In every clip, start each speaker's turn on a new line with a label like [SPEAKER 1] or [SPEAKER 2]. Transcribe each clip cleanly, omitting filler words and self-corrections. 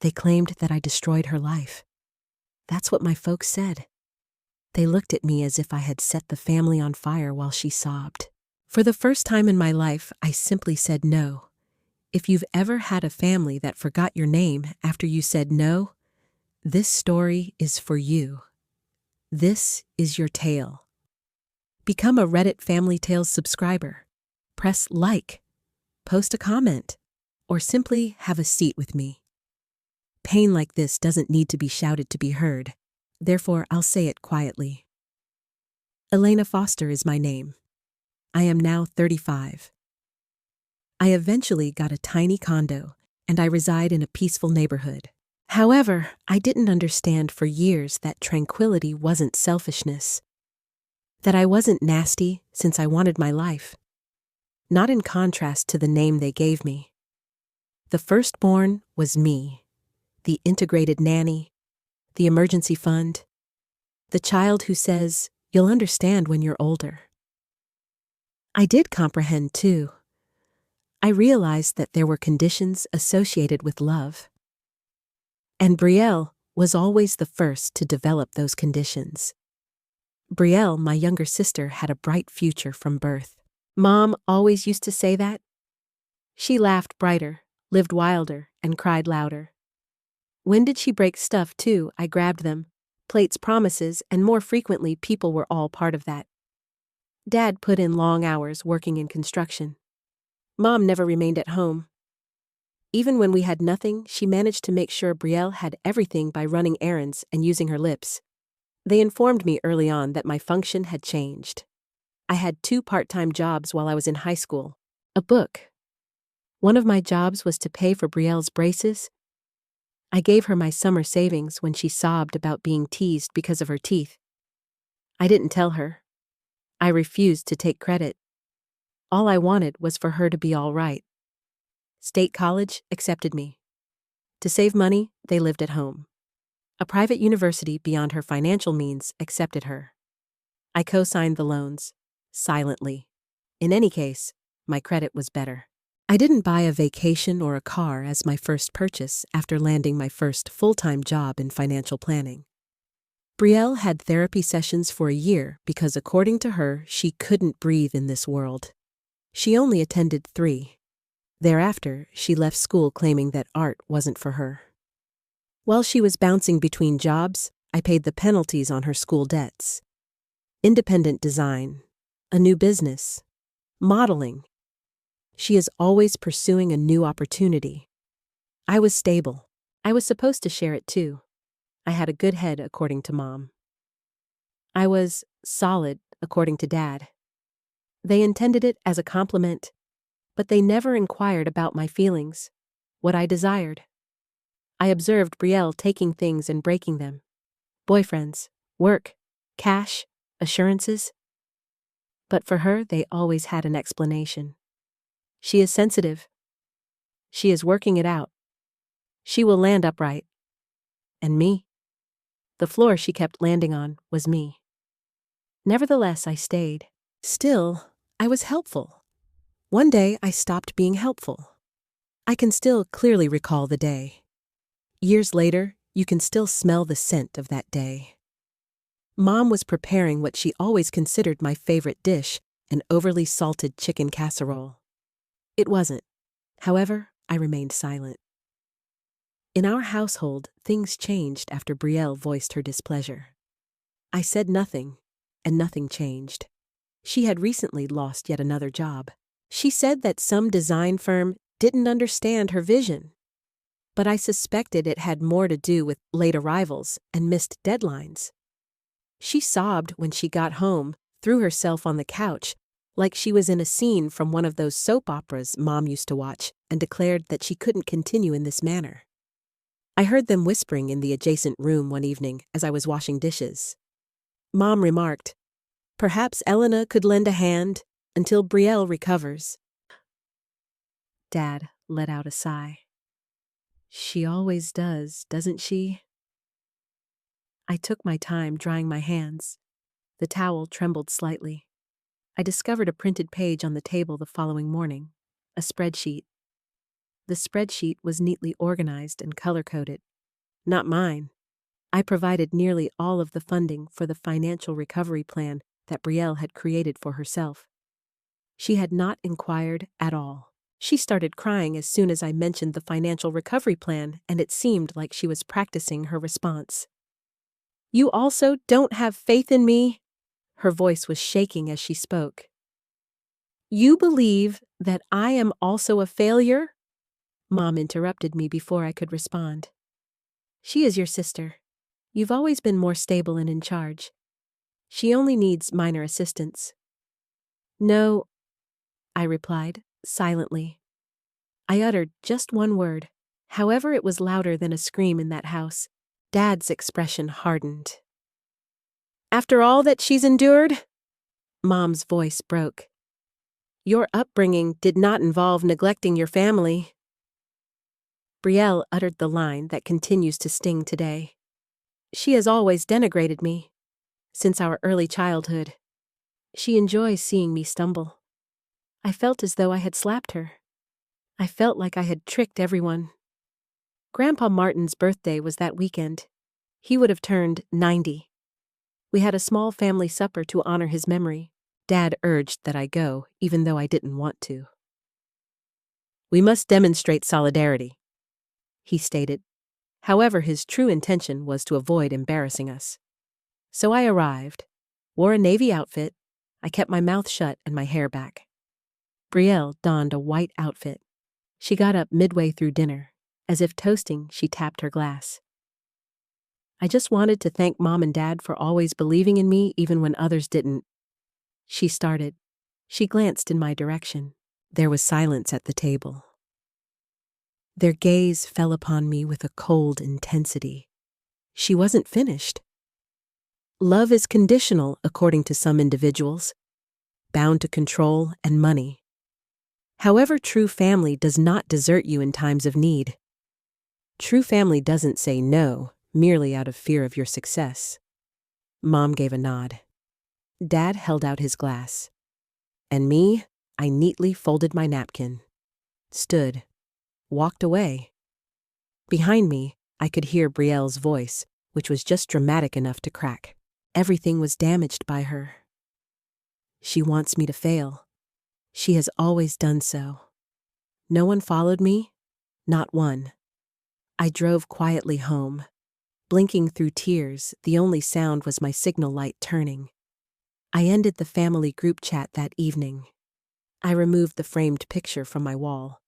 [SPEAKER 1] They claimed that I destroyed her life. That's what my folks said. They looked at me as if I had set the family on fire while she sobbed. For the first time in my life, I simply said no. If you've ever had a family that forgot your name after you said no, this story is for you. This is your tale. Become a Reddit Family Tales subscriber. Press like, post a comment, or simply have a seat with me. Pain like this doesn't need to be shouted to be heard. Therefore, I'll say it quietly. Elena Foster is my name. I am now 35. I eventually got a tiny condo, and I reside in a peaceful neighborhood. However, I didn't understand for years that tranquility wasn't selfishness. That I wasn't nasty since I wanted my life. Not in contrast to the name they gave me. The firstborn was me. The integrated nanny. The emergency fund. The child who says, "You'll understand when you're older." I did comprehend too. I realized that there were conditions associated with love. And Brielle was always the first to develop those conditions. Brielle, my younger sister, had a bright future from birth. Mom always used to say that. She laughed brighter, lived wilder, and cried louder. When did she break stuff too? I grabbed them. Plates, promises, and more frequently people were all part of that. Dad put in long hours working in construction. Mom never remained at home. Even when we had nothing, she managed to make sure Brielle had everything by running errands and using her lips. They informed me early on that my function had changed. I had 2 part-time jobs while I was in high school. A book. One of my jobs was to pay for Brielle's braces. I gave her my summer savings when she sobbed about being teased because of her teeth. I didn't tell her. I refused to take credit. All I wanted was for her to be all right. State college accepted me. To save money, they lived at home. A private university beyond her financial means accepted her. I co-signed the loans, silently. In any case, my credit was better. I didn't buy a vacation or a car as my first purchase after landing my first full-time job in financial planning. Brielle had therapy sessions for a year because, according to her, she couldn't breathe in this world. She only attended 3. Thereafter, she left school claiming that art wasn't for her. While she was bouncing between jobs, I paid the penalties on her school debts. Independent design, a new business, modeling. She is always pursuing a new opportunity. I was stable. I was supposed to share it too. I had a good head, according to Mom. I was solid, according to Dad. They intended it as a compliment, but they never inquired about my feelings, what I desired. I observed Brielle taking things and breaking them. Boyfriends, work, cash, assurances. But for her, they always had an explanation. She is sensitive. She is working it out. She will land upright. And me? The floor she kept landing on was me. Nevertheless, I stayed. Still, I was helpful. One day, I stopped being helpful. I can still clearly recall the day. Years later, you can still smell the scent of that day. Mom was preparing what she always considered my favorite dish, an overly salted chicken casserole. It wasn't. However, I remained silent. In our household, things changed after Brielle voiced her displeasure. I said nothing, and nothing changed. She had recently lost yet another job. She said that some design firm didn't understand her vision. But I suspected it had more to do with late arrivals and missed deadlines. She sobbed when she got home, threw herself on the couch, like she was in a scene from one of those soap operas Mom used to watch, and declared that she couldn't continue in this manner. I heard them whispering in the adjacent room one evening as I was washing dishes. Mom remarked, "Perhaps Elena could lend a hand until Brielle recovers." Dad let out a sigh. "She always does, doesn't she?" I took my time drying my hands. The towel trembled slightly. I discovered a printed page on the table the following morning, a spreadsheet. The spreadsheet was neatly organized and color-coded. Not mine. I provided nearly all of the funding for the financial recovery plan that Brielle had created for herself. She had not inquired at all. She started crying as soon as I mentioned the financial recovery plan, and it seemed like she was practicing her response. "You also don't have faith in me?" Her voice was shaking as she spoke. "You believe that I am also a failure?" Mom interrupted me before I could respond. "She is your sister. You've always been more stable and in charge. She only needs minor assistance." "No," I replied, silently. I uttered just one word. However, it was louder than a scream in that house. Dad's expression hardened. "After all that she's endured?" Mom's voice broke. "Your upbringing did not involve neglecting your family." Brielle uttered the line that continues to sting today. "She has always denigrated me, since our early childhood. She enjoys seeing me stumble." I felt as though I had slapped her. I felt like I had tricked everyone. Grandpa Martin's birthday was that weekend. He would have turned 90. We had a small family supper to honor his memory. Dad urged that I go, even though I didn't want to. "We must demonstrate solidarity," he stated. However, his true intention was to avoid embarrassing us. So I arrived, wore a navy outfit. I kept my mouth shut and my hair back. Brielle donned a white outfit. She got up midway through dinner. As if toasting, she tapped her glass. "I just wanted to thank Mom and Dad for always believing in me even when others didn't," she started. She glanced in my direction. There was silence at the table. Their gaze fell upon me with a cold intensity. She wasn't finished. "Love is conditional, according to some individuals, bound to control and money. However, true family does not desert you in times of need. True family doesn't say no, merely out of fear of your success." Mom gave a nod. Dad held out his glass. And me, I neatly folded my napkin, stood, walked away. Behind me, I could hear Brielle's voice, which was just dramatic enough to crack. Everything was damaged by her. "She wants me to fail. She has always done so. No one followed me, not one." I drove quietly home. Blinking through tears, the only sound was my signal light turning. I ended the family group chat that evening. I removed the framed picture from my wall.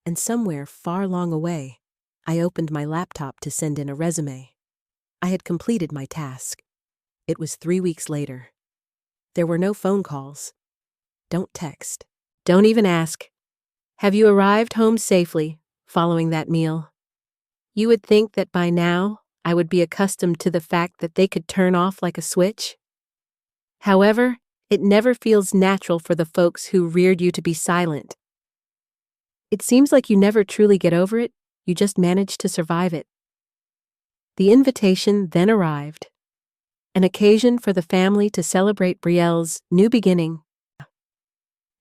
[SPEAKER 1] And somewhere far long away, I opened my laptop to send in a resume. I had completed my task. It was 3 weeks later. There were no phone calls. Don't text. Don't even ask, "Have you arrived home safely?" following that meal. You would think that by now, I would be accustomed to the fact that they could turn off like a switch. However, it never feels natural for the folks who reared you to be silent. It seems like you never truly get over it, you just manage to survive it. The invitation then arrived. An occasion for the family to celebrate Brielle's new beginning.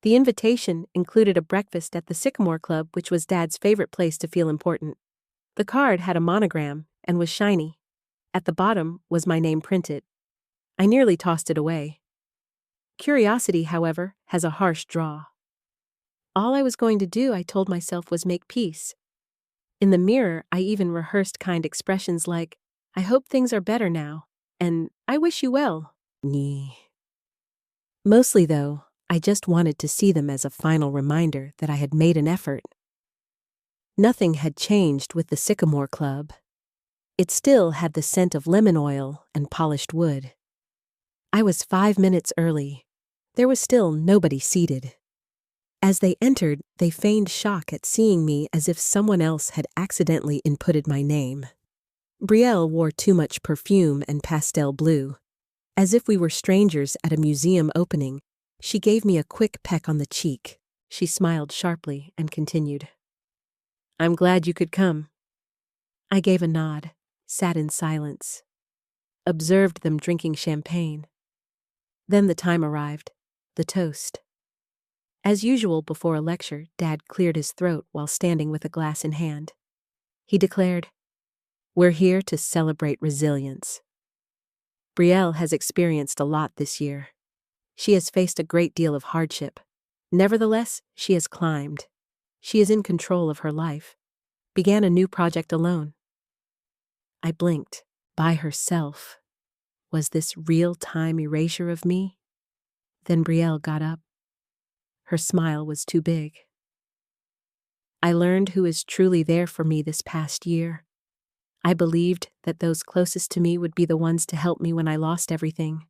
[SPEAKER 1] The invitation included a breakfast at the Sycamore Club, which was Dad's favorite place to feel important. The card had a monogram and was shiny. At the bottom was my name printed. I nearly tossed it away. Curiosity, however, has a harsh draw. All I was going to do, I told myself, was make peace. In the mirror, I even rehearsed kind expressions like, "I hope things are better now," and "I wish you well." Mostly, though, I just wanted to see them as a final reminder that I had made an effort. Nothing had changed with the Sycamore Club. It still had the scent of lemon oil and polished wood. I was 5 minutes early. There was still nobody seated. As they entered, they feigned shock at seeing me as if someone else had accidentally inputted my name. Brielle wore too much perfume and pastel blue. As if we were strangers at a museum opening, she gave me a quick peck on the cheek. She smiled sharply and continued, "I'm glad you could come." I gave a nod, sat in silence, observed them drinking champagne. Then the time arrived, the toast. As usual before a lecture, Dad cleared his throat while standing with a glass in hand. He declared, "We're here to celebrate resilience. Brielle has experienced a lot this year. She has faced a great deal of hardship. Nevertheless, she has climbed. She is in control of her life. Began a new project alone." I blinked. By herself. Was this real-time erasure of me? Then Brielle got up. Her smile was too big. "I learned who is truly there for me this past year. I believed that those closest to me would be the ones to help me when I lost everything.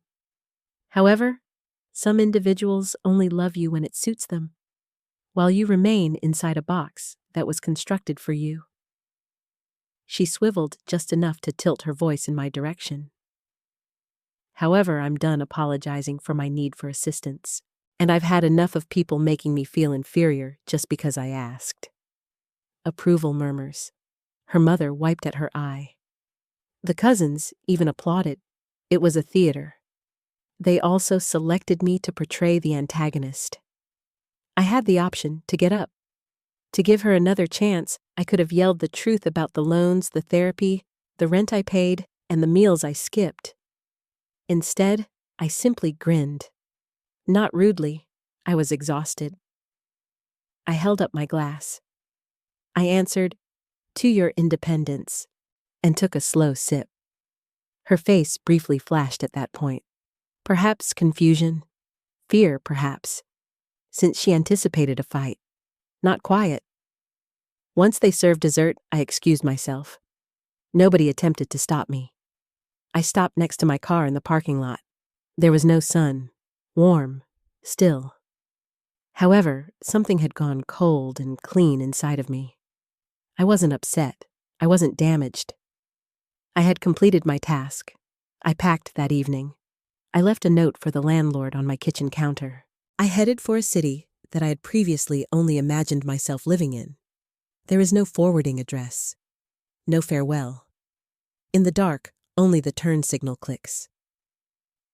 [SPEAKER 1] However, some individuals only love you when it suits them, while you remain inside a box that was constructed for you." She swiveled just enough to tilt her voice in my direction. "However, I'm done apologizing for my need for assistance, and I've had enough of people making me feel inferior just because I asked." Approval murmurs. Her mother wiped at her eye. The cousins even applauded. It was a theater. They also selected me to portray the antagonist. I had the option to get up. To give her another chance, I could have yelled the truth about the loans, the therapy, the rent I paid, and the meals I skipped. Instead, I simply grinned. Not rudely, I was exhausted. I held up my glass. I answered, "To your independence," and took a slow sip. Her face briefly flashed at that point. Perhaps confusion, fear perhaps, since she anticipated a fight. Not quiet. Once they served dessert, I excused myself. Nobody attempted to stop me. I stopped next to my car in the parking lot. There was no sun. Warm. Still. However, something had gone cold and clean inside of me. I wasn't upset. I wasn't damaged. I had completed my task. I packed that evening. I left a note for the landlord on my kitchen counter. I headed for a city that I had previously only imagined myself living in. There is no forwarding address. No farewell. In the dark, only the turn signal clicks.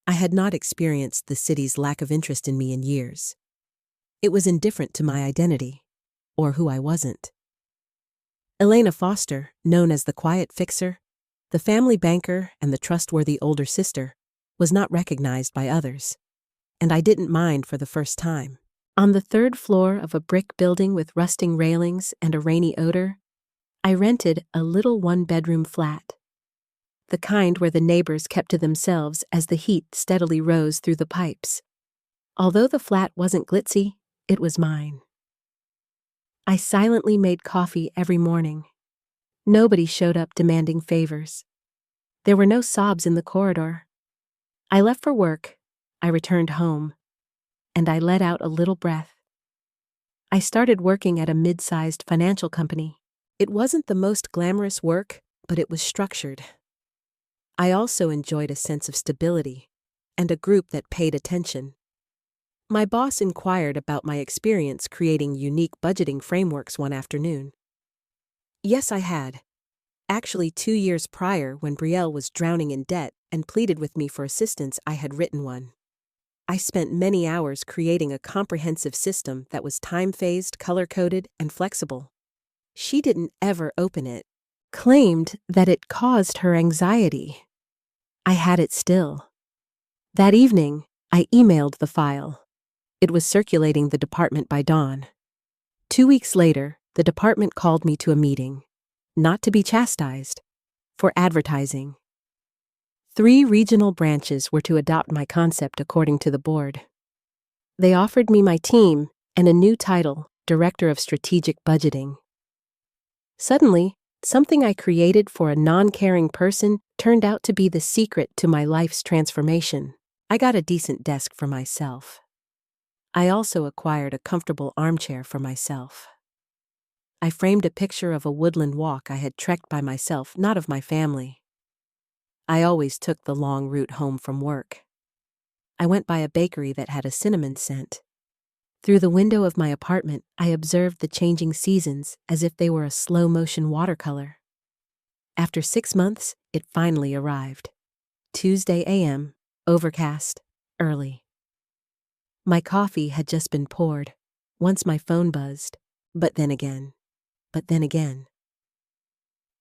[SPEAKER 1] I had not experienced the city's lack of interest in me in years. It was indifferent to my identity, or who I wasn't. Elena Foster, known as the quiet fixer, the family banker, and the trustworthy older sister, was not recognized by others, and I didn't mind for the first time. On the third floor of a brick building with rusting railings and a rainy odor, I rented a little one-bedroom flat. The kind where the neighbors kept to themselves as the heat steadily rose through the pipes. Although the flat wasn't glitzy, it was mine. I silently made coffee every morning. Nobody showed up demanding favors. There were no sobs in the corridor. I left for work, I returned home, and I let out a little breath. I started working at a mid-sized financial company. It wasn't the most glamorous work, but it was structured. I also enjoyed a sense of stability and a group that paid attention. My boss inquired about my experience creating unique budgeting frameworks one afternoon. Yes, I had. Actually, 2 years prior, when Brielle was drowning in debt and pleaded with me for assistance, I had written one. I spent many hours creating a comprehensive system that was time-phased, color-coded, and flexible. She didn't ever open it, claimed that it caused her anxiety. I had it still. That evening, I emailed the file. It was circulating the department by dawn. 2 weeks later, the department called me to a meeting, not to be chastised, for advertising. 3 regional branches were to adopt my concept according to the board. They offered me my team and a new title, Director of Strategic Budgeting. Suddenly, something I created for a non-caring person turned out to be the secret to my life's transformation. I got a decent desk for myself. I also acquired a comfortable armchair for myself. I framed a picture of a woodland walk I had trekked by myself, not of my family. I always took the long route home from work. I went by a bakery that had a cinnamon scent. Through the window of my apartment, I observed the changing seasons as if they were a slow-motion watercolor. After 6 months, it finally arrived. Tuesday a.m., overcast, early. My coffee had just been poured. Once my phone buzzed, but then again.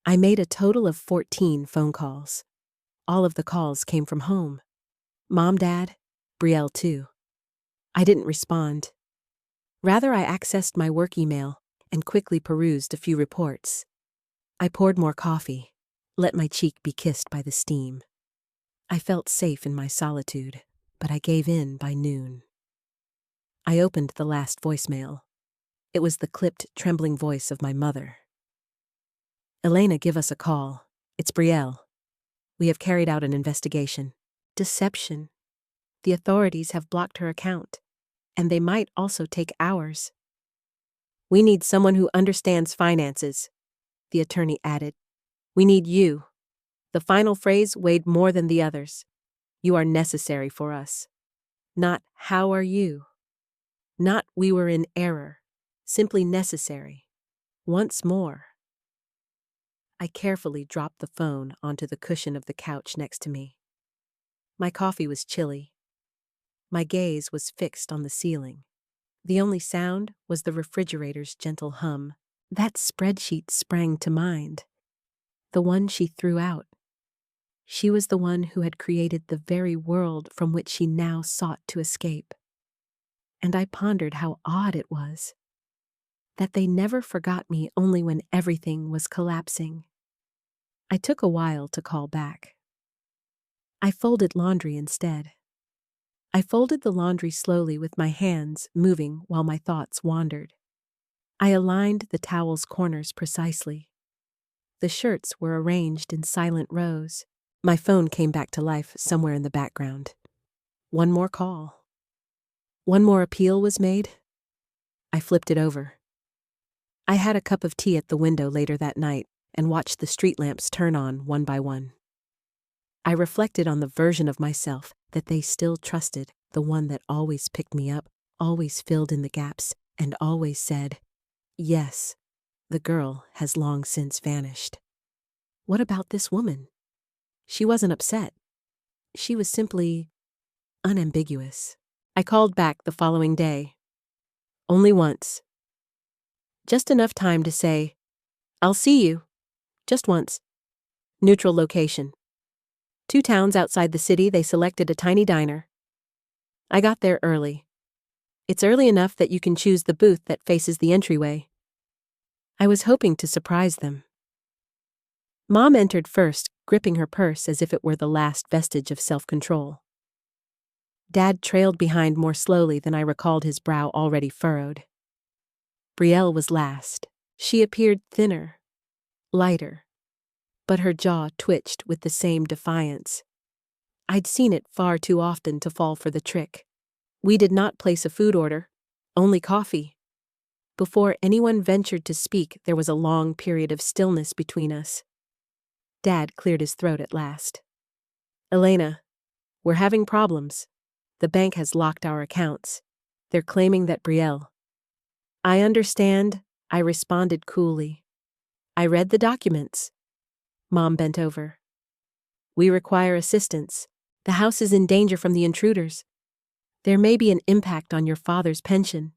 [SPEAKER 1] I made a total of 14 phone calls. All of the calls came from home. Mom, Dad, Brielle too. I didn't respond. Rather, I accessed my work email and quickly perused a few reports. I poured more coffee, let my cheek be kissed by the steam. I felt safe in my solitude, but I gave in by noon. I opened the last voicemail. It was the clipped, trembling voice of my mother. Elena, give us a call. It's Brielle. We have carried out an investigation. Deception. The authorities have blocked her account, and they might also take ours. We need someone who understands finances, the attorney added. We need you. The final phrase weighed more than the others. You are necessary for us. Not how are you? Not we were in error. Simply necessary. Once more. I carefully dropped the phone onto the cushion of the couch next to me. My coffee was chilly. My gaze was fixed on the ceiling. The only sound was the refrigerator's gentle hum. That spreadsheet sprang to mind. The one she threw out. She was the one who had created the very world from which she now sought to escape. And I pondered how odd it was that they never forgot me only when everything was collapsing. I took a while to call back. I folded laundry instead. I folded the laundry slowly with my hands moving while my thoughts wandered. I aligned the towel's corners precisely. The shirts were arranged in silent rows. My phone came back to life somewhere in the background. One more call. One more appeal was made. I flipped it over. I had a cup of tea at the window later that night and watched the street lamps turn on one by one. I reflected on the version of myself that they still trusted, the one that always picked me up, always filled in the gaps, and always said, yes, the girl has long since vanished. What about this woman? She wasn't upset. She was simply unambiguous. I called back the following day. Only once. Just enough time to say, I'll see you. Just once. Neutral location. 2 towns outside the city, they selected a tiny diner. I got there early. It's early enough that you can choose the booth that faces the entryway. I was hoping to surprise them. Mom entered first, gripping her purse as if it were the last vestige of self-control. Dad trailed behind more slowly than I recalled, his brow already furrowed. Brielle was last. She appeared thinner, lighter, but her jaw twitched with the same defiance. I'd seen it far too often to fall for the trick. We did not place a food order, only coffee. Before anyone ventured to speak, there was a long period of stillness between us. Dad cleared his throat at last. Elena, we're having problems. The bank has locked our accounts. They're claiming that Brielle. I understand, I responded coolly. I read the documents. Mom bent over. We require assistance. The house is in danger from the intruders. There may be an impact on your father's pension.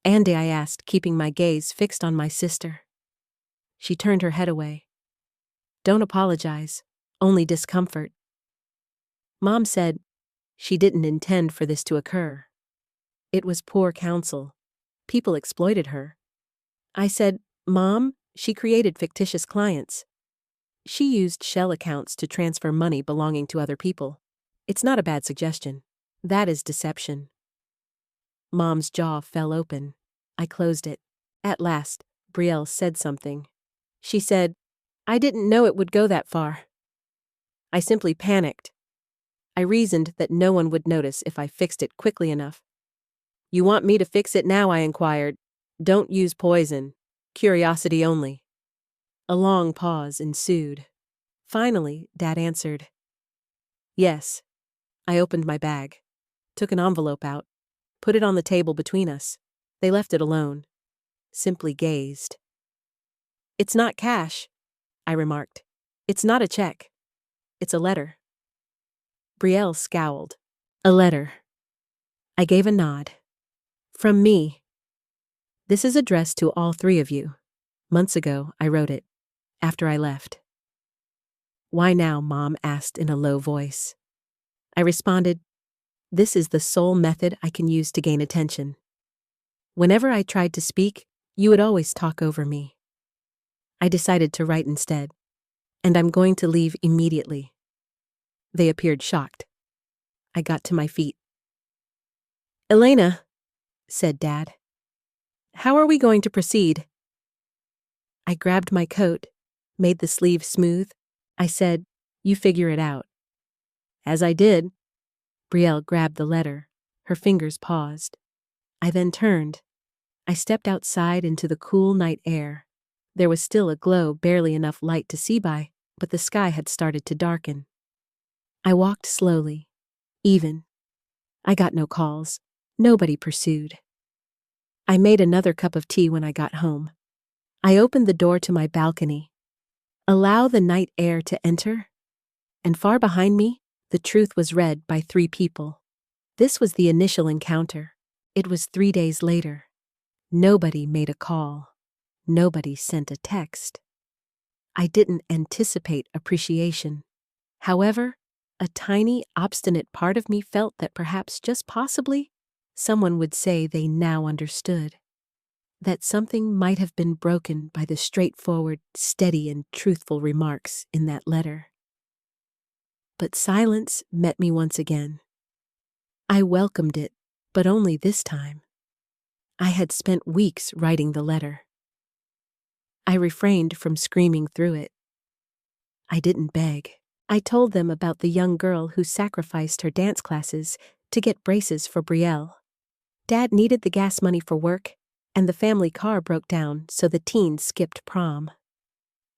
[SPEAKER 1] Andy, I asked, keeping my gaze fixed on my sister. She turned her head away. Don't apologize, only discomfort. Mom said she didn't intend for this to occur. It was poor counsel. People exploited her. I said, Mom, she created fictitious clients. She used shell accounts to transfer money belonging to other people. It's not a bad suggestion. That is deception. Mom's jaw fell open. I closed it. At last, Brielle said something. She said, I didn't know it would go that far. I simply panicked. I reasoned that no one would notice if I fixed it quickly enough. You want me to fix it now? I inquired. Don't use poison. Curiosity only. A long pause ensued. Finally, Dad answered. Yes. I opened my bag, took an envelope out, put it on the table between us. They left it alone, simply gazed. It's not cash, I remarked. It's not a check. It's a letter. Brielle scowled. A letter. I gave a nod. From me. This is addressed to all three of you. Months ago, I wrote it, after I left. Why now? Mom asked in a low voice. I responded, this is the sole method I can use to gain attention. Whenever I tried to speak, you would always talk over me. I decided to write instead, and I'm going to leave immediately. They appeared shocked. I got to my feet. Elena, said Dad. How are we going to proceed? I grabbed my coat, made the sleeve smooth. I said, you figure it out. As I did, Brielle grabbed the letter. Her fingers paused. I then turned. I stepped outside into the cool night air. There was still a glow, barely enough light to see by, but the sky had started to darken. I walked slowly, even. I got no calls. Nobody pursued. I made another cup of tea when I got home. I opened the door to my balcony. Allow the night air to enter? And far behind me, the truth was read by 3 people. This was the initial encounter. It was 3 days later. Nobody made a call. Nobody sent a text. I didn't anticipate appreciation. However, a tiny, obstinate part of me felt that perhaps, just possibly, someone would say they now understood. That something might have been broken by the straightforward, steady, and truthful remarks in that letter. But silence met me once again. I welcomed it, but only this time. I had spent weeks writing the letter. I refrained from screaming through it. I didn't beg. I told them about the young girl who sacrificed her dance classes to get braces for Brielle. Dad needed the gas money for work, and the family car broke down, so the teen skipped prom.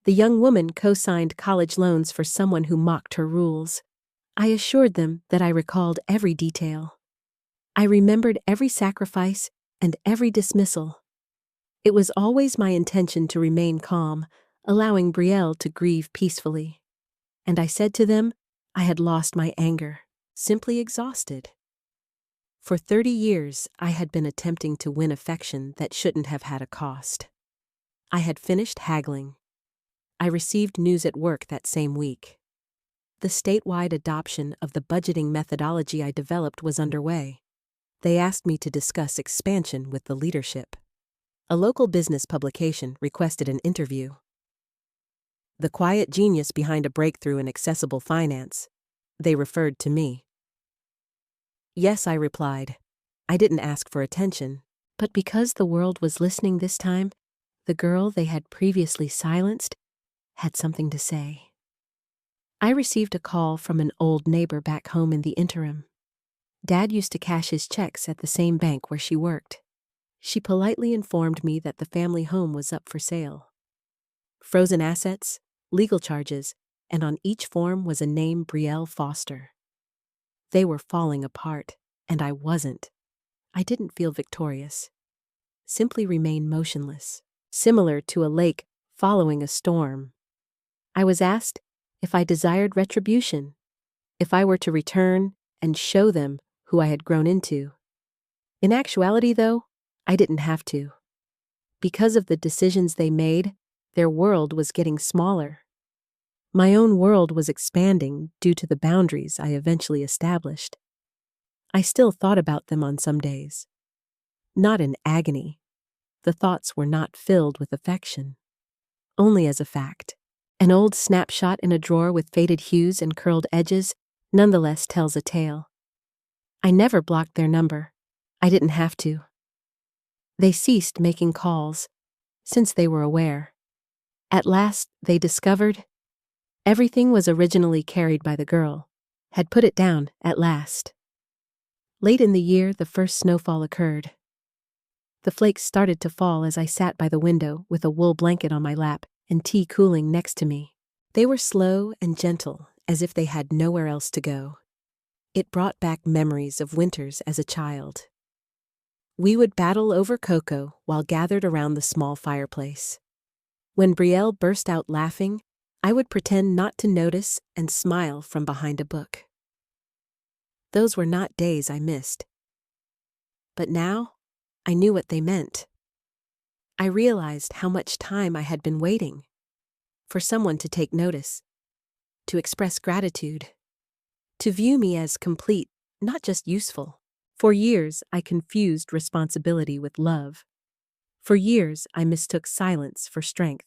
[SPEAKER 1] The young woman co-signed college loans for someone who mocked her rules. I assured them that I recalled every detail. I remembered every sacrifice and every dismissal. It was always my intention to remain calm, allowing Brielle to grieve peacefully. And I said to them, I had lost my anger, simply exhausted. For 30 years, I had been attempting to win affection that shouldn't have had a cost. I had finished haggling. I received news at work that same week. The statewide adoption of the budgeting methodology I developed was underway. They asked me to discuss expansion with the leadership. A local business publication requested an interview. The quiet genius behind a breakthrough in accessible finance. They referred to me. Yes, I replied. I didn't ask for attention, but because the world was listening this time, the girl they had previously silenced had something to say. I received a call from an old neighbor back home in the interim. Dad used to cash his checks at the same bank where she worked. She politely informed me that the family home was up for sale. Frozen assets, legal charges, and on each form was a name, Elena Foster. They were falling apart, and I wasn't. I didn't feel victorious. Simply remained motionless, similar to a lake following a storm. I was asked if I desired retribution, if I were to return and show them who I had grown into. In actuality, though, I didn't have to. Because of the decisions they made, their world was getting smaller. My own world was expanding due to the boundaries I eventually established. I still thought about them on some days. Not in agony. The thoughts were not filled with affection. Only as a fact. An old snapshot in a drawer with faded hues and curled edges nonetheless tells a tale. I never blocked their number. I didn't have to. They ceased making calls, since they were aware. At last, they discovered everything was originally carried by the girl, had put it down at last. Late in the year, the first snowfall occurred. The flakes started to fall as I sat by the window with a wool blanket on my lap and tea cooling next to me. They were slow and gentle, as if they had nowhere else to go. It brought back memories of winters as a child. We would battle over cocoa while gathered around the small fireplace. When Brielle burst out laughing, I would pretend not to notice and smile from behind a book. Those were not days I missed. But now, I knew what they meant. I realized how much time I had been waiting for someone to take notice, to express gratitude, to view me as complete, not just useful. For years, I confused responsibility with love. For years, I mistook silence for strength.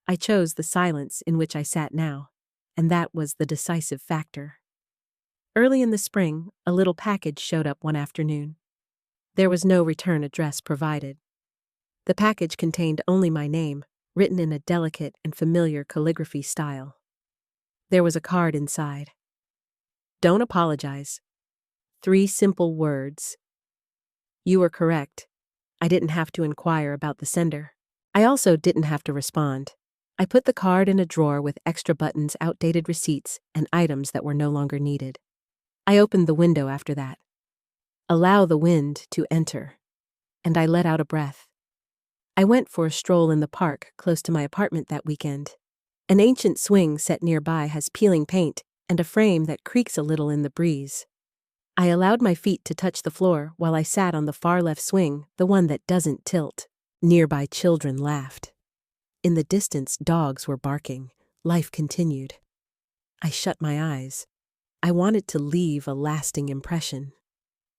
[SPEAKER 1] I chose the silence in which I sat now, and that was the decisive factor. Early in the spring, a little package showed up one afternoon. There was no return address provided. The package contained only my name, written in a delicate and familiar calligraphy style. There was a card inside. "Don't apologize." 3 simple words. You were correct. I didn't have to inquire about the sender. I also didn't have to respond. I put the card in a drawer with extra buttons, outdated receipts, and items that were no longer needed. I opened the window after that. Allow the wind to enter. And I let out a breath. I went for a stroll in the park close to my apartment that weekend. An ancient swing set nearby has peeling paint and a frame that creaks a little in the breeze. I allowed my feet to touch the floor while I sat on the far left swing, the one that doesn't tilt. Nearby children laughed. In the distance, dogs were barking. Life continued. I shut my eyes. I wanted to leave a lasting impression.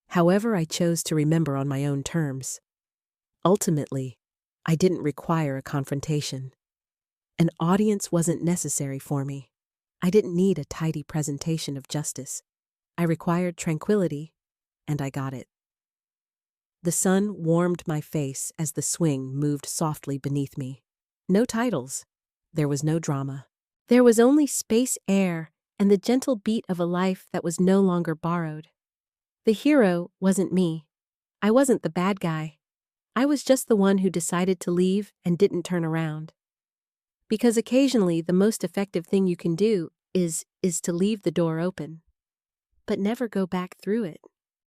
[SPEAKER 1] However, I chose to remember on my own terms. Ultimately, I didn't require a confrontation. An audience wasn't necessary for me. I didn't need a tidy presentation of justice. I required tranquility, and I got it. The sun warmed my face as the swing moved softly beneath me. No titles. There was no drama. There was only space, air, and the gentle beat of a life that was no longer borrowed. The hero wasn't me. I wasn't the bad guy. I was just the one who decided to leave and didn't turn around. Because occasionally the most effective thing you can do is to leave the door open, but never go back through it.